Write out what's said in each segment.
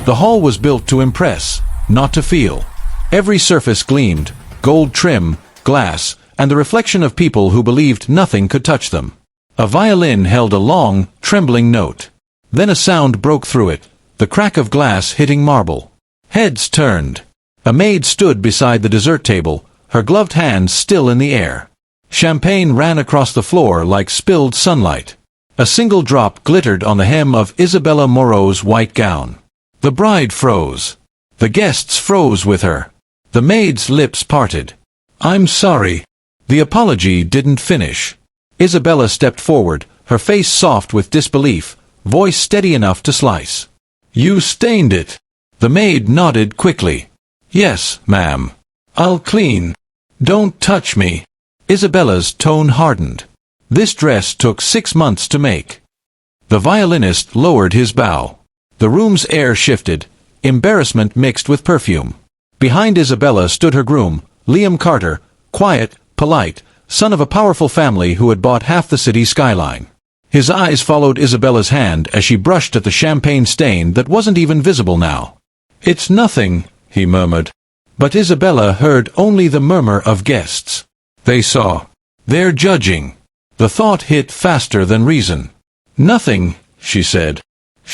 The hall was built to impress, not to feel. Every surface gleamed, gold trim, glass, and the reflection of people who believed nothing could touch them. A violin held a long, trembling note. Then a sound broke through it, the crack of glass hitting marble. Heads turned. A maid stood beside the dessert table, her gloved hands still in the air. Champagne ran across the floor like spilled sunlight. A single drop glittered on the hem of Isabella Moreau's white gown. The bride froze. The guests froze with her. The maid's lips parted. "I'm sorry." The apology didn't finish. Isabella stepped forward, her face soft with disbelief, voice steady enough to slice. "You stained it." The maid nodded quickly. "Yes, ma'am. I'll clean." "Don't touch me." Isabella's tone hardened. "This dress took 6 months to make." The violinist lowered his bow. The room's air shifted, embarrassment mixed with perfume. Behind Isabella stood her groom, Liam Carter, quiet, polite, son of a powerful family who had bought half the city skyline. His eyes followed Isabella's hand as she brushed at the champagne stain that wasn't even visible now. "It's nothing," he murmured. But Isabella heard only the murmur of guests. They saw. "They're judging." The thought hit faster than reason. "Nothing," she said.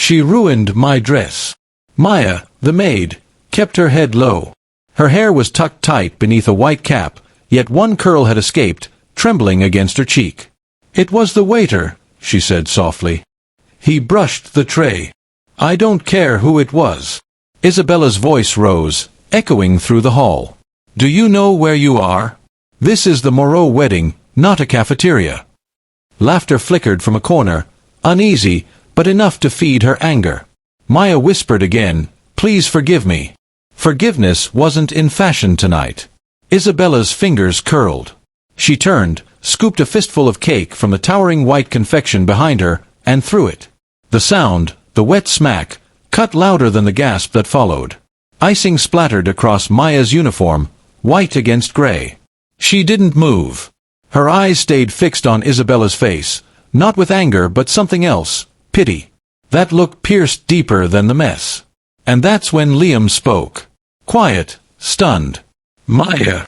"She ruined my dress." Maya, the maid, kept her head low. Her hair was tucked tight beneath a white cap, yet one curl had escaped, trembling against her cheek. "It was the waiter," she said softly. "He brushed the tray. I don't care who it was." Isabella's voice rose, echoing through the hall. "Do you know where you are? This is the Moreau wedding, not a cafeteria." Laughter flickered from a corner, uneasy, but enough to feed her anger. Maya whispered again, "Please forgive me." Forgiveness wasn't in fashion tonight. Isabella's fingers curled. She turned, scooped a fistful of cake from the towering white confection behind her, and threw it. The sound, the wet smack, cut louder than the gasp that followed. Icing splattered across Maya's uniform, white against gray. She didn't move. Her eyes stayed fixed on Isabella's face, not with anger but something else, pity. That look pierced deeper than the mess. And that's when Liam spoke. Quiet, stunned. "Maya."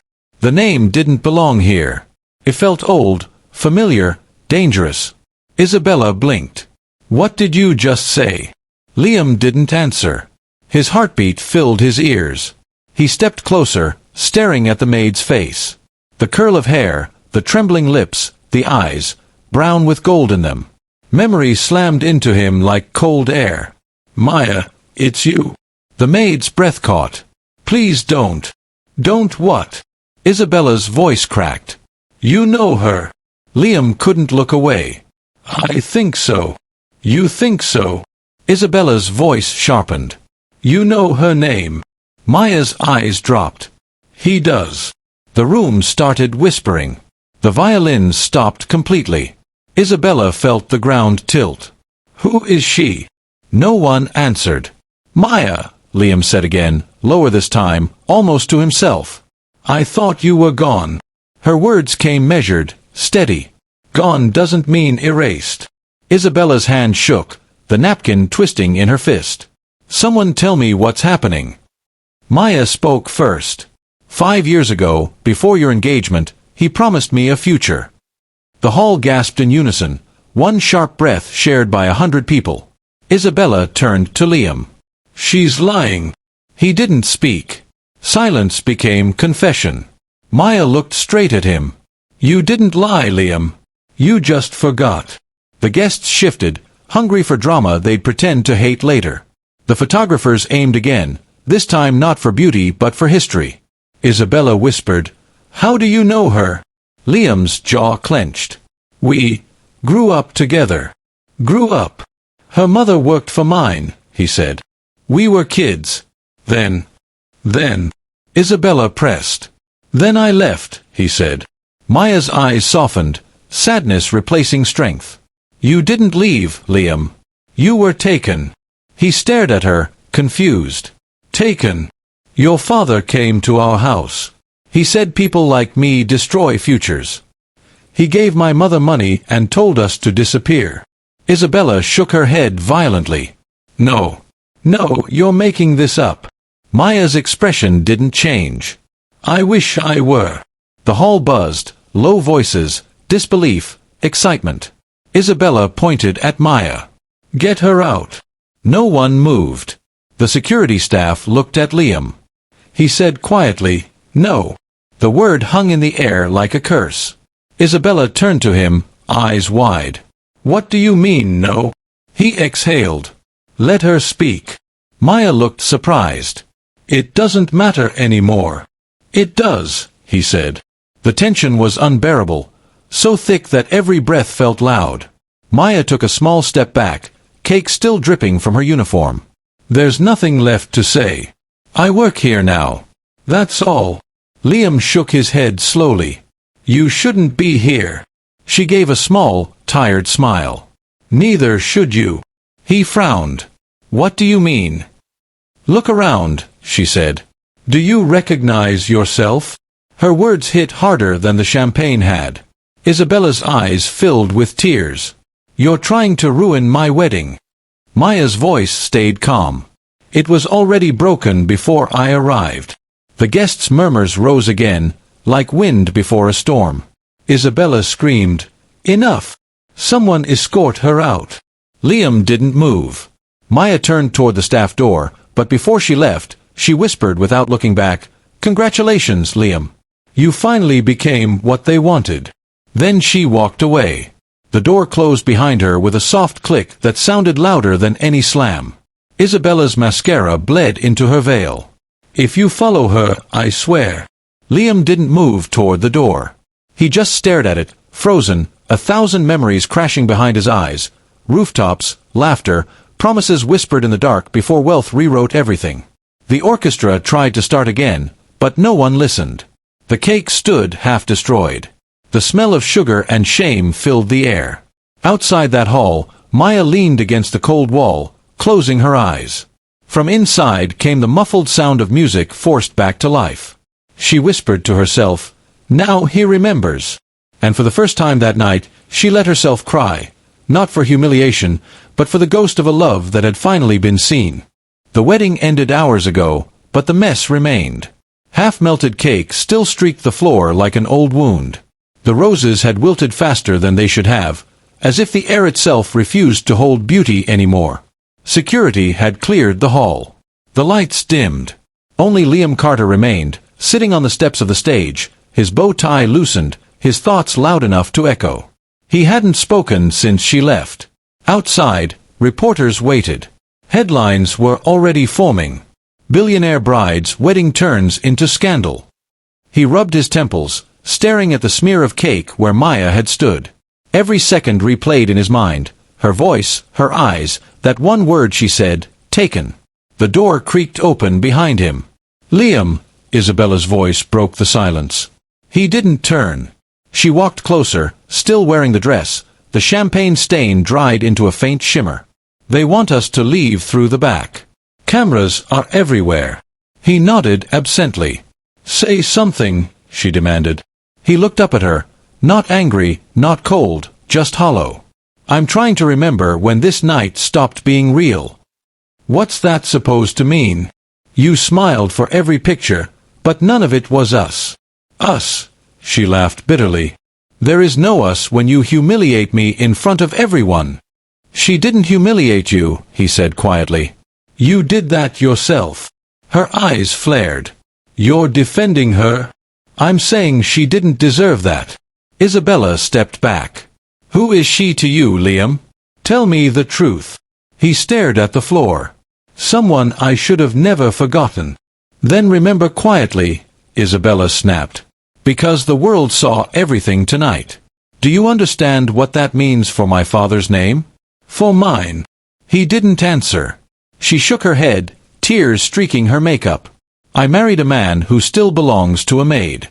The name didn't belong here. It felt old, familiar, dangerous. Isabella blinked. "What did you just say?" Liam didn't answer. His heartbeat filled his ears. He stepped closer, staring at the maid's face. The curl of hair, the trembling lips, the eyes, brown with gold in them. Memory slammed into him like cold air. "Maya, it's you." The maid's breath caught. "Please don't." "Don't what?" Isabella's voice cracked. "You know her." Liam couldn't look away. "I think so." "You think so?" Isabella's voice sharpened. "You know her name." Maya's eyes dropped. "He does." The room started whispering. The violin stopped completely. Isabella felt the ground tilt. "Who is she?" No one answered. "Maya," Liam said again, lower this time, almost to himself. "I thought you were gone." Her words came measured, steady. "Gone doesn't mean erased." Isabella's hand shook, the napkin twisting in her fist. "Someone tell me what's happening." Maya spoke first. "5 years ago, before your engagement, he promised me a future." The hall gasped in unison, one sharp breath shared by 100 people. Isabella turned to Liam. "She's lying." He didn't speak. Silence became confession. Maya looked straight at him. "You didn't lie, Liam. You just forgot." The guests shifted, hungry for drama they'd pretend to hate later. The photographers aimed again, this time not for beauty but for history. Isabella whispered, "How do you know her?" Liam's jaw clenched. "We grew up together." "Grew up?" "Her mother worked for mine," he said. "We were kids. Then. Isabella pressed. "Then I left," he said. Maya's eyes softened, sadness replacing strength. "You didn't leave, Liam. You were taken." He stared at her, confused. "Taken?" "Your father came to our house. He said people like me destroy futures. He gave my mother money and told us to disappear." Isabella shook her head violently. "No. No, you're making this up. Maya's expression didn't change. I wish I were. The hall buzzed, low voices, disbelief, excitement. Isabella pointed at Maya. Get her out. No one moved. The security staff looked at Liam. He said quietly, no. The word hung in the air like a curse. Isabella turned to him, eyes wide. What do you mean, no? He exhaled. Let her speak. Maya looked surprised. It doesn't matter anymore. It does, he said. The tension was unbearable, so thick that every breath felt loud. Maya took a small step back, cake still dripping from her uniform. There's nothing left to say. I work here now. That's all. Liam shook his head slowly. You shouldn't be here. She gave a small, tired smile. Neither should you. He frowned. What do you mean? Look around, she said. Do you recognize yourself? Her words hit harder than the champagne had. Isabella's eyes filled with tears. You're trying to ruin my wedding. Maya's voice stayed calm. It was already broken before I arrived. The guests' murmurs rose again, like wind before a storm. Isabella screamed, Enough! Someone escort her out. Liam didn't move. Maya turned toward the staff door, but before she left, she whispered without looking back, Congratulations, Liam. You finally became what they wanted. Then she walked away. The door closed behind her with a soft click that sounded louder than any slam. Isabella's mascara bled into her veil. If you follow her, I swear. Liam didn't move toward the door. He just stared at it, frozen, 1,000 memories crashing behind his eyes. Rooftops, laughter, promises whispered in the dark before wealth rewrote everything. The orchestra tried to start again, but no one listened. The cake stood half destroyed. The smell of sugar and shame filled the air. Outside that hall, Maya leaned against the cold wall, closing her eyes. From inside came the muffled sound of music forced back to life. She whispered to herself, Now he remembers. And for the first time that night, she let herself cry, not for humiliation, but for the ghost of a love that had finally been seen. The wedding ended hours ago, but the mess remained. Half-melted cake still streaked the floor like an old wound. The roses had wilted faster than they should have, as if the air itself refused to hold beauty anymore. Security had cleared the hall. The lights dimmed. Only Liam Carter remained, sitting on the steps of the stage, his bow tie loosened, his thoughts loud enough to echo. He hadn't spoken since she left. Outside, reporters waited. Headlines were already forming. Billionaire bride's wedding turns into scandal. He rubbed his temples, staring at the smear of cake where Maya had stood. Every second replayed in his mind, her voice, her eyes, that one word she said, taken. The door creaked open behind him. Liam, Isabella's voice broke the silence. He didn't turn. She walked closer, still wearing the dress. The champagne stain dried into a faint shimmer. They want us to leave through the back. Cameras are everywhere. He nodded absently. Say something, she demanded. He looked up at her, not angry, not cold, just hollow. I'm trying to remember when this night stopped being real. What's that supposed to mean? You smiled for every picture, but none of it was us. Us, she laughed bitterly. There is no us when you humiliate me in front of everyone. She didn't humiliate you, he said quietly. You did that yourself. Her eyes flared. You're defending her? I'm saying she didn't deserve that. Isabella stepped back. Who is she to you, Liam? Tell me the truth. He stared at the floor. Someone I should have never forgotten. Then remember quietly, Isabella snapped. Because the world saw everything tonight. Do you understand what that means for my father's name? For mine. He didn't answer. She shook her head, tears streaking her makeup. I married a man who still belongs to a maid.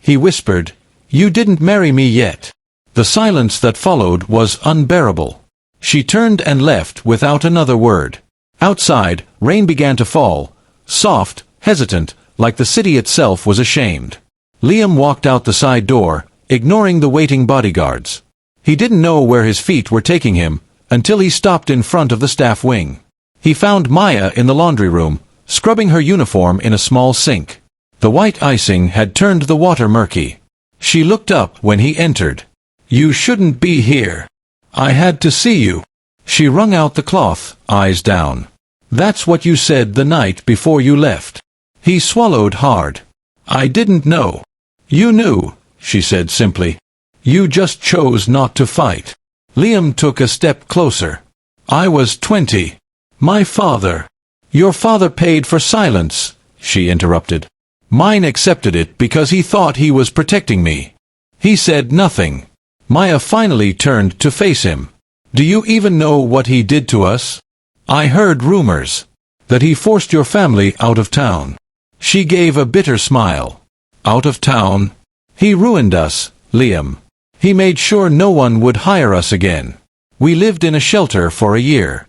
He whispered, You didn't marry me yet. The silence that followed was unbearable. She turned and left without another word. Outside, rain began to fall, soft, hesitant, like the city itself was ashamed. Liam walked out the side door, ignoring the waiting bodyguards. He didn't know where his feet were taking him, until he stopped in front of the staff wing. He found Maya in the laundry room, scrubbing her uniform in a small sink. The white icing had turned the water murky. She looked up when he entered. "You shouldn't be here. I had to see you." She wrung out the cloth, eyes down. "That's what you said the night before you left." He swallowed hard. "I didn't know." "You knew," she said simply. "You just chose not to fight." Liam took a step closer. "I was 20. My father—" "Your father paid for silence," she interrupted. "Mine accepted it because he thought he was protecting me. He said nothing." Maya finally turned to face him. "Do you even know what he did to us?" "I heard rumors. That he forced your family out of town." She gave a bitter smile. "Out of town? He ruined us, Liam. He made sure no one would hire us again. We lived in a shelter for a year."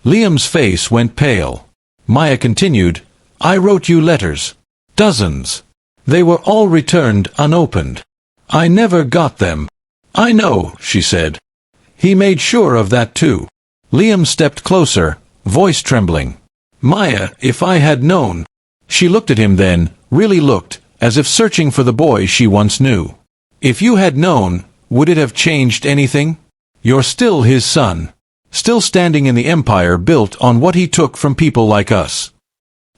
Liam's face went pale. Maya continued, "I wrote you letters. Dozens. They were all returned unopened. I never got them." "I know," she said. "He made sure of that too." Liam stepped closer, voice trembling. "Maya, if I had known." She looked at him then, really looked, as if searching for the boy she once knew. "If you had known, would it have changed anything? You're still his son. Still standing in the empire built on what he took from people like us."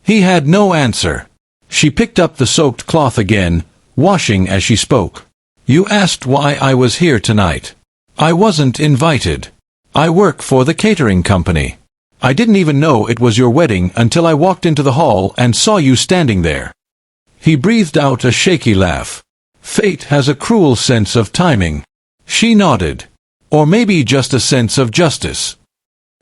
He had no answer. She picked up the soaked cloth again, washing as she spoke. "You asked why I was here tonight. I wasn't invited. I work for the catering company. I didn't even know it was your wedding until I walked into the hall and saw you standing there." He breathed out a shaky laugh. "Fate has a cruel sense of timing." She nodded. "Or maybe just a sense of justice."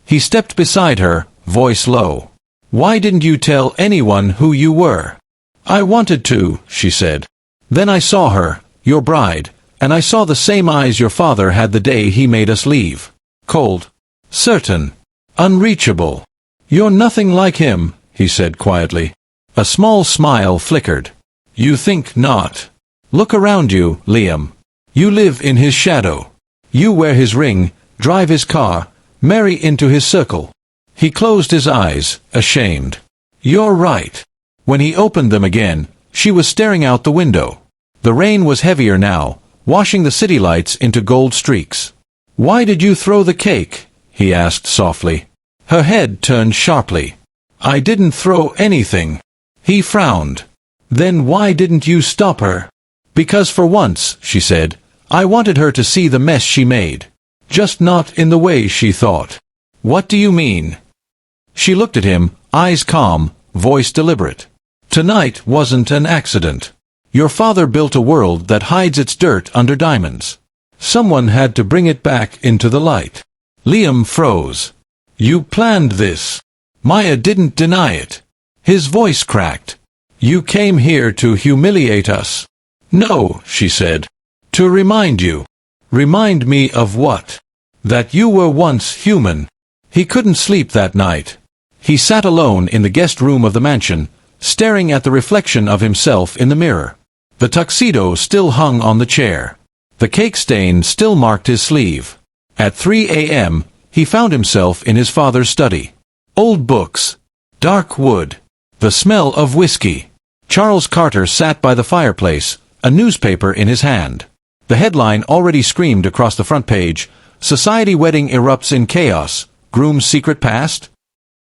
He stepped beside her, voice low. "Why didn't you tell anyone who you were?" "I wanted to," she said. "Then I saw her, your bride, and I saw the same eyes your father had the day he made us leave. Cold. Certain. Unreachable. You're nothing like him," he said quietly. A small smile flickered. "You think not? Look around you, Liam. You live in his shadow. You wear his ring, drive his car, marry into his circle." He closed his eyes, ashamed. "You're right." When he opened them again, she was staring out the window. The rain was heavier now, washing the city lights into gold streaks. "Why did you throw the cake?" he asked softly. Her head turned sharply. "I didn't throw anything." He frowned. "Then why didn't you stop her?" "Because for once," she said, "I wanted her to see the mess she made. Just not in the way she thought." "What do you mean?" She looked at him, eyes calm, voice deliberate. "Tonight wasn't an accident. Your father built a world that hides its dirt under diamonds. Someone had to bring it back into the light." Liam froze. "You planned this." Maya didn't deny it. His voice cracked. "You came here to humiliate us." "No," she said. "To remind you." "Remind me of what?" "That you were once human." He couldn't sleep that night. He sat alone in the guest room of the mansion, staring at the reflection of himself in the mirror. The tuxedo still hung on the chair. The cake stain still marked his sleeve. At 3 a.m., he found himself in his father's study. Old books. Dark wood. The smell of whiskey. Charles Carter sat by the fireplace, a newspaper in his hand. The headline already screamed across the front page, "Society Wedding Erupts in Chaos, Groom's Secret Past?"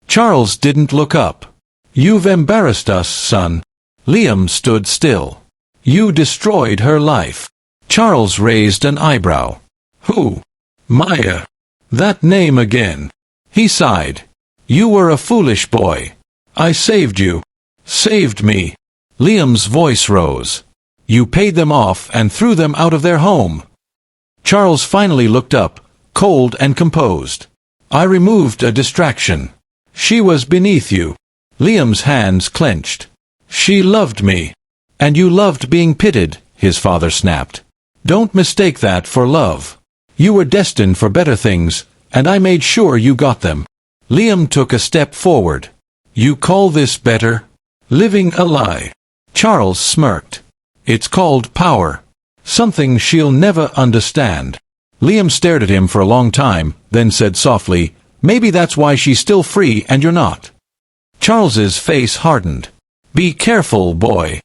Charles didn't look up. "You've embarrassed us, son." Liam stood still. "You destroyed her life." Charles raised an eyebrow. "Who?" "Maya." "That name again." He sighed. "You were a foolish boy. I saved you." "Saved me." Liam's voice rose. "You paid them off and threw them out of their home." Charles finally looked up, cold and composed. "I removed a distraction. She was beneath you." Liam's hands clenched. "She loved me." "And you loved being pitted," his father snapped. "Don't mistake that for love. You were destined for better things, and I made sure you got them." Liam took a step forward. "You call this better? Living a lie." Charles smirked. "It's called power. Something she'll never understand." Liam stared at him for a long time, then said softly, Maybe that's why she's still free and you're not. Charles's face hardened. Be careful, boy.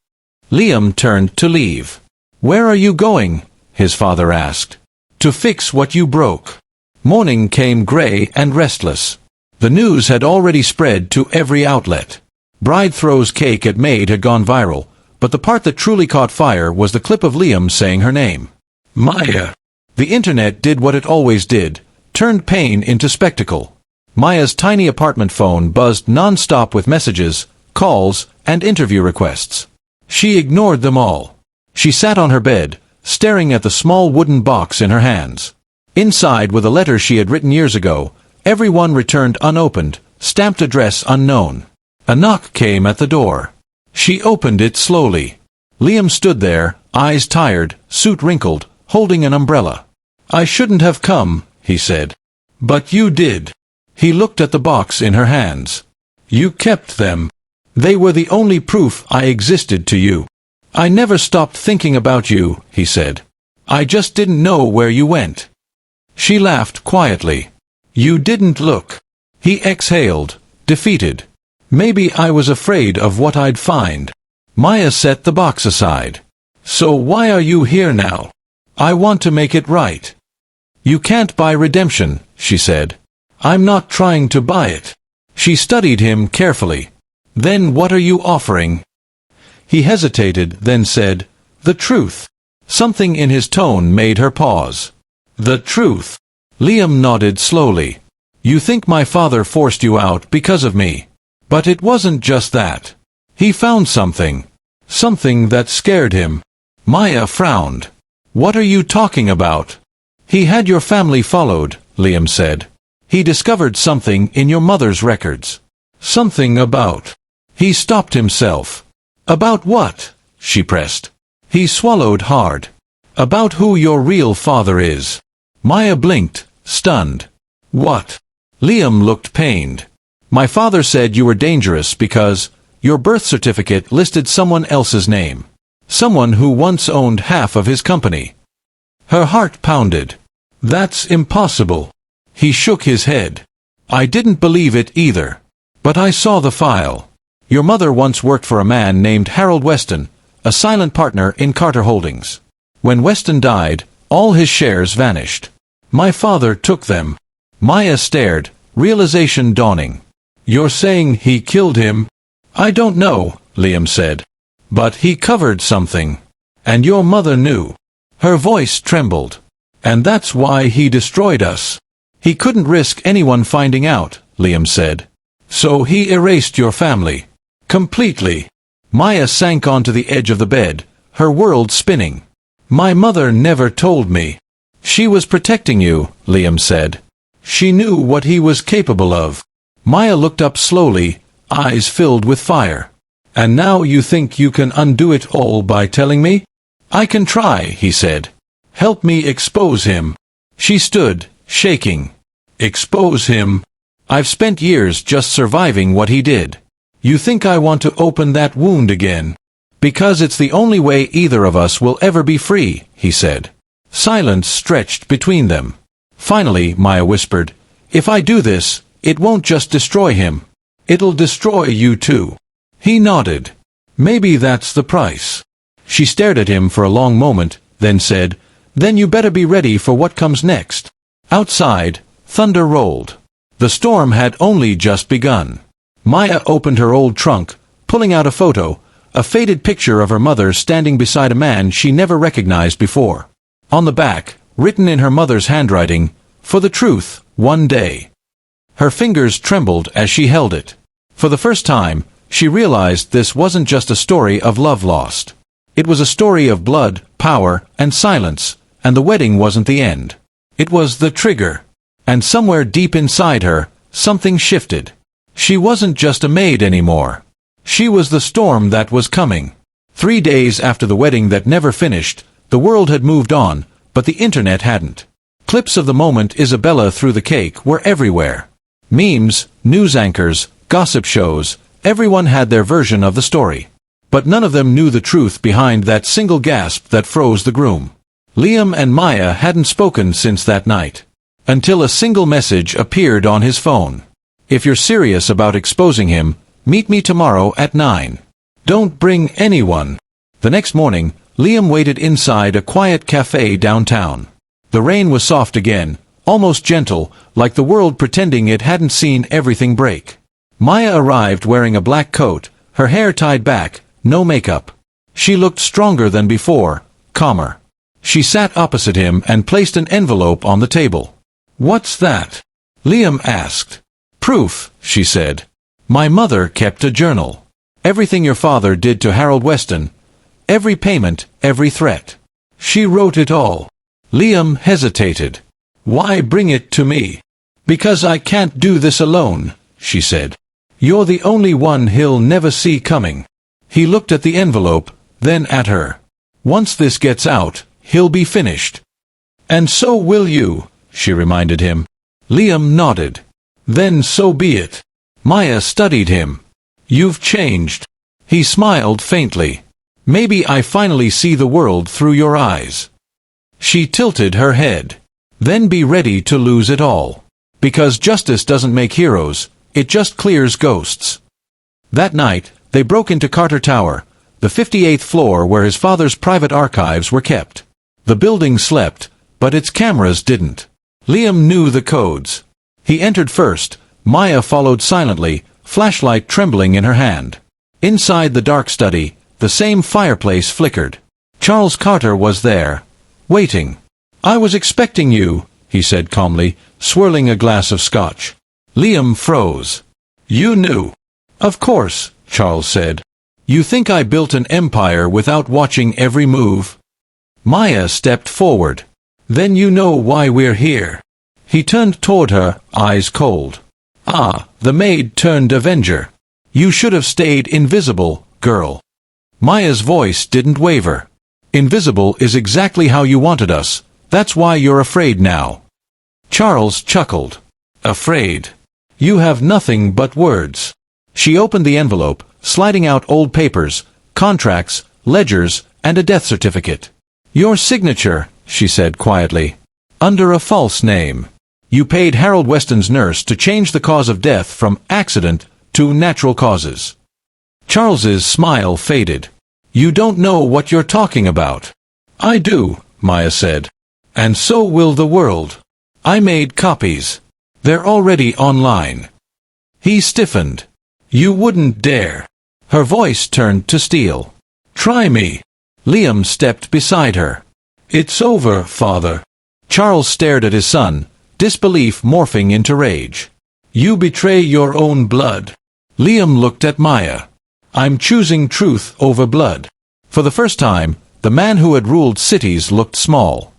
Liam turned to leave. Where are you going? His father asked. To fix what you broke. Morning came gray and restless. The news had already spread to every outlet. Bride throws cake at Maid had gone viral, but the part that truly caught fire was the clip of Liam saying her name. Maya. The internet did what it always did, turned pain into spectacle. Maya's tiny apartment phone buzzed non-stop with messages, calls, and interview requests. She ignored them all. She sat on her bed, staring at the small wooden box in her hands. Inside were the letters she had written years ago, every one returned unopened, stamped address unknown. A knock came at the door. She opened it slowly. Liam stood there, eyes tired, suit wrinkled, holding an umbrella. I shouldn't have come, he said. But you did. He looked at the box in her hands. You kept them. They were the only proof I existed to you. I never stopped thinking about you, he said. I just didn't know where you went. She laughed quietly. You didn't look. He exhaled, defeated. Maybe I was afraid of what I'd find. Maya set the box aside. So why are you here now? I want to make it right. You can't buy redemption, she said. I'm not trying to buy it. She studied him carefully. Then what are you offering? He hesitated, then said, The truth. Something in his tone made her pause. The truth. Liam nodded slowly. You think my father forced you out because of me. But it wasn't just that. He found something. Something that scared him. Maya frowned. What are you talking about? He had your family followed, Liam said. He discovered something in your mother's records. Something about... He stopped himself. About what? She pressed. He swallowed hard. About who your real father is. Maya blinked, stunned. What? Liam looked pained. My father said you were dangerous because your birth certificate listed someone else's name. Someone who once owned half of his company. Her heart pounded. That's impossible. He shook his head. I didn't believe it either. But I saw the file. Your mother once worked for a man named Harold Weston, a silent partner in Carter Holdings. When Weston died, all his shares vanished. My father took them. Maya stared, realization dawning. You're saying he killed him? I don't know, Liam said. But he covered something. And your mother knew. Her voice trembled. And that's why he destroyed us. He couldn't risk anyone finding out, Liam said. So he erased your family. Completely. Maya sank onto the edge of the bed, her world spinning. My mother never told me. She was protecting you, Liam said. She knew what he was capable of. Maya looked up slowly, eyes filled with fire. And now you think you can undo it all by telling me? I can try, he said. Help me expose him. She stood, shaking. Expose him? I've spent years just surviving what he did. You think I want to open that wound again? Because it's the only way either of us will ever be free, he said. Silence stretched between them. Finally, Maya whispered, If I do this, it won't just destroy him. It'll destroy you too. He nodded. Maybe that's the price. She stared at him for a long moment, then said, Then you better be ready for what comes next. Outside, thunder rolled. The storm had only just begun. Maya opened her old trunk, pulling out a photo, a faded picture of her mother standing beside a man she never recognized before. On the back, written in her mother's handwriting, For the truth, one day. Her fingers trembled as she held it. For the first time, she realized this wasn't just a story of love lost. It was a story of blood, power, and silence, and the wedding wasn't the end. It was the trigger. And somewhere deep inside her, something shifted. She wasn't just a maid anymore. She was the storm that was coming. 3 days after the wedding that never finished, the world had moved on, but the internet hadn't. Clips of the moment Isabella threw the cake were everywhere. Memes, news anchors, gossip shows, everyone had their version of the story. But none of them knew the truth behind that single gasp that froze the groom. Liam and Maya hadn't spoken since that night. until a single message appeared on his phone. If you're serious about exposing him, meet me tomorrow at 9. Don't bring anyone. The next morning, Liam waited inside a quiet cafe downtown. The rain was soft again, almost gentle, like the world pretending it hadn't seen everything break. Maya arrived wearing a black coat, her hair tied back, no makeup. She looked stronger than before, calmer. She sat opposite him and placed an envelope on the table. "What's that?" Liam asked. "Proof," she said. "My mother kept a journal. Everything your father did to Harold Weston. Every payment, every threat. She wrote it all." Liam hesitated. "Why bring it to me?" "Because I can't do this alone," she said. "You're the only one he'll never see coming." He looked at the envelope, then at her. "Once this gets out, he'll be finished." "And so will you," she reminded him. Liam nodded. "Then so be it." Maya studied him. "You've changed." He smiled faintly. "Maybe I finally see the world through your eyes." She tilted her head. "Then be ready to lose it all. Because justice doesn't make heroes, it just clears ghosts." That night, they broke into Carter Tower, the 58th floor where his father's private archives were kept. The building slept, but its cameras didn't. Liam knew the codes. He entered first, Maya followed silently, flashlight trembling in her hand. Inside the dark study, the same fireplace flickered. Charles Carter was there, waiting. "I was expecting you," he said calmly, swirling a glass of scotch. Liam froze. "You knew?" "Of course," Charles said. "You think I built an empire without watching every move?" Maya stepped forward. "Then you know why we're here." He turned toward her, eyes cold. "Ah, the Maid turned Avenger. You should have stayed invisible, girl." Maya's voice didn't waver. "Invisible is exactly how you wanted us. That's why you're afraid now." Charles chuckled. "Afraid? You have nothing but words." She opened the envelope, sliding out old papers, contracts, ledgers, and a death certificate. "Your signature," she said quietly. "Under a false name. You paid Harold Weston's nurse to change the cause of death from accident to natural causes." Charles's smile faded. "You don't know what you're talking about." "I do," Maya said. "And so will the world. I made copies. They're already online." He stiffened. "You wouldn't dare." Her voice turned to steel. "Try me." Liam stepped beside her. "It's over, father." Charles stared at his son, disbelief morphing into rage. "You betray your own blood." Liam looked at Maya. "I'm choosing truth over blood." For the first time, the man who had ruled cities looked small.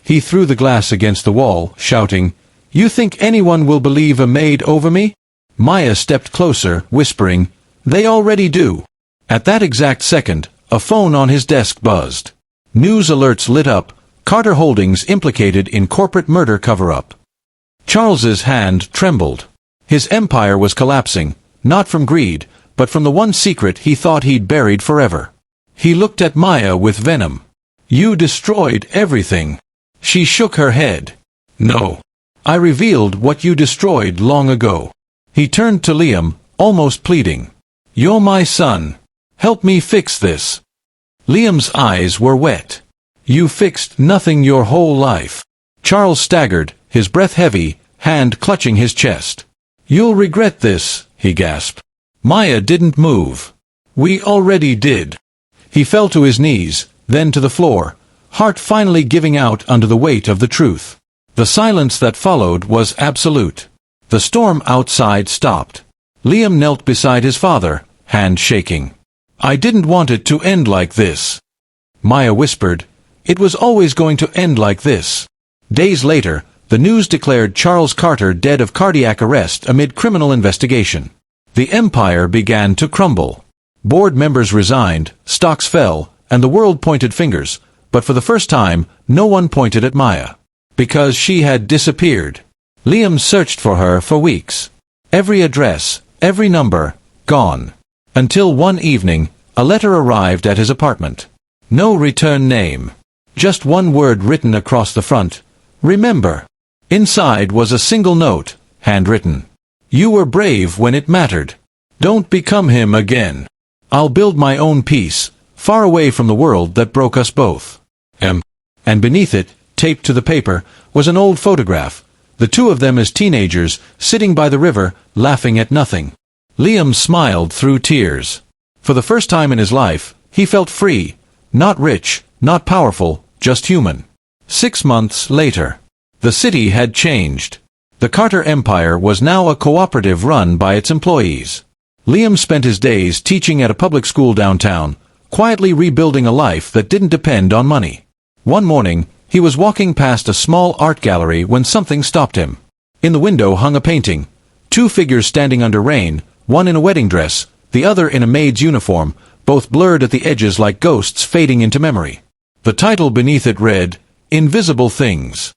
He threw the glass against the wall, shouting, "You think anyone will believe a maid over me?" Maya stepped closer, whispering, "They already do." At that exact second, a phone on his desk buzzed. News alerts lit up, Carter Holdings implicated in corporate murder cover-up. Charles's hand trembled. His empire was collapsing, not from greed, but from the one secret he thought he'd buried forever. He looked at Maya with venom. "You destroyed everything." She shook her head. "No. I revealed what you destroyed long ago." He turned to Liam, almost pleading. "You're my son. Help me fix this." Liam's eyes were wet. "You fixed nothing your whole life." Charles staggered, his breath heavy, hand clutching his chest. "You'll regret this," he gasped. Maya didn't move. "We already did." He fell to his knees, then to the floor, heart finally giving out under the weight of the truth. The silence that followed was absolute. The storm outside stopped. Liam knelt beside his father, hand shaking. "I didn't want it to end like this." Maya whispered, "It was always going to end like this." Days later, the news declared Charles Carter dead of cardiac arrest amid criminal investigation. The empire began to crumble. Board members resigned, stocks fell, and the world pointed fingers, but for the first time, no one pointed at Maya. Because she had disappeared. Liam searched for her for weeks. Every address, every number, gone. Until one evening, a letter arrived at his apartment. No return name. Just one word written across the front. "Remember." Inside was a single note, handwritten. You were brave when it mattered. Don't become him again. I'll build my own peace, far away from the world that broke us both. And beneath it, taped to the paper, was an old photograph, the two of them as teenagers, sitting by the river, laughing at nothing. Liam smiled through tears. For the first time in his life, he felt free, not rich, not powerful, just human. 6 months later. The city had changed. The Carter Empire was now a cooperative run by its employees. Liam spent his days teaching at a public school downtown, quietly rebuilding a life that didn't depend on money. One morning, he was walking past a small art gallery when something stopped him. In the window hung a painting. 2 figures standing under rain, one in a wedding dress, the other in a maid's uniform, both blurred at the edges like ghosts fading into memory. The title beneath it read, Invisible Things.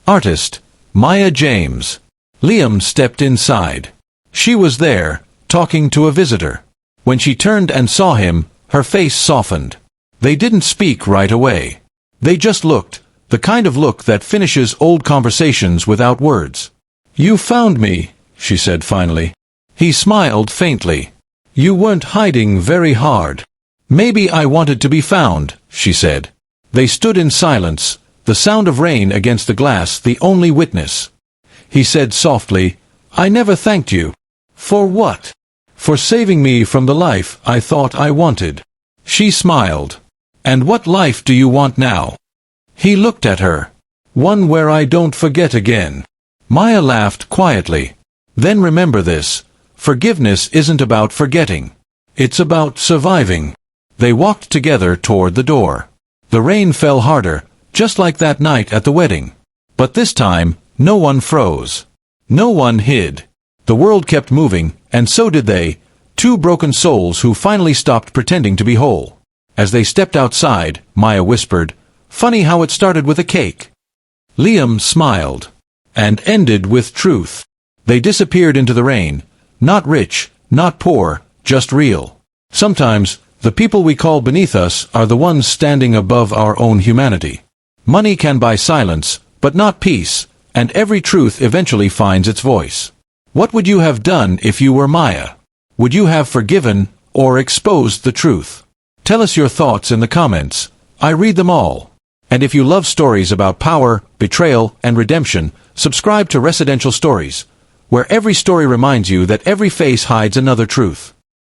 Artist, Maya James. Liam stepped inside. She was there, talking to a visitor. When she turned and saw him, her face softened. They didn't speak right away. They just looked, the kind of look that finishes old conversations without words. You found me, she said finally. He smiled faintly. You weren't hiding very hard. Maybe I wanted to be found, she said. They stood in silence, the sound of rain against the glass the only witness. He said softly, I never thanked you. For what? For saving me from the life I thought I wanted. She smiled. And what life do you want now? He looked at her. One where I don't forget again. Maya laughed quietly. Then remember this. Forgiveness isn't about forgetting. It's about surviving. They walked together toward the door. The rain fell harder, just like that night at the wedding. But this time, no one froze. No one hid. The world kept moving, and so did they, 2 broken souls who finally stopped pretending to be whole. As they stepped outside, Maya whispered, Funny how it started with a cake. Liam smiled. And ended with truth. They disappeared into the rain. Not rich, not poor, just real. Sometimes, the people we call beneath us are the ones standing above our own humanity. Money can buy silence, but not peace, and every truth eventually finds its voice. What would you have done if you were Maya? Would you have forgiven, or exposed the truth? Tell us your thoughts in the comments. I read them all. And if you love stories about power, betrayal, and redemption, subscribe to Residential Stories, where every story reminds you that every face hides another truth.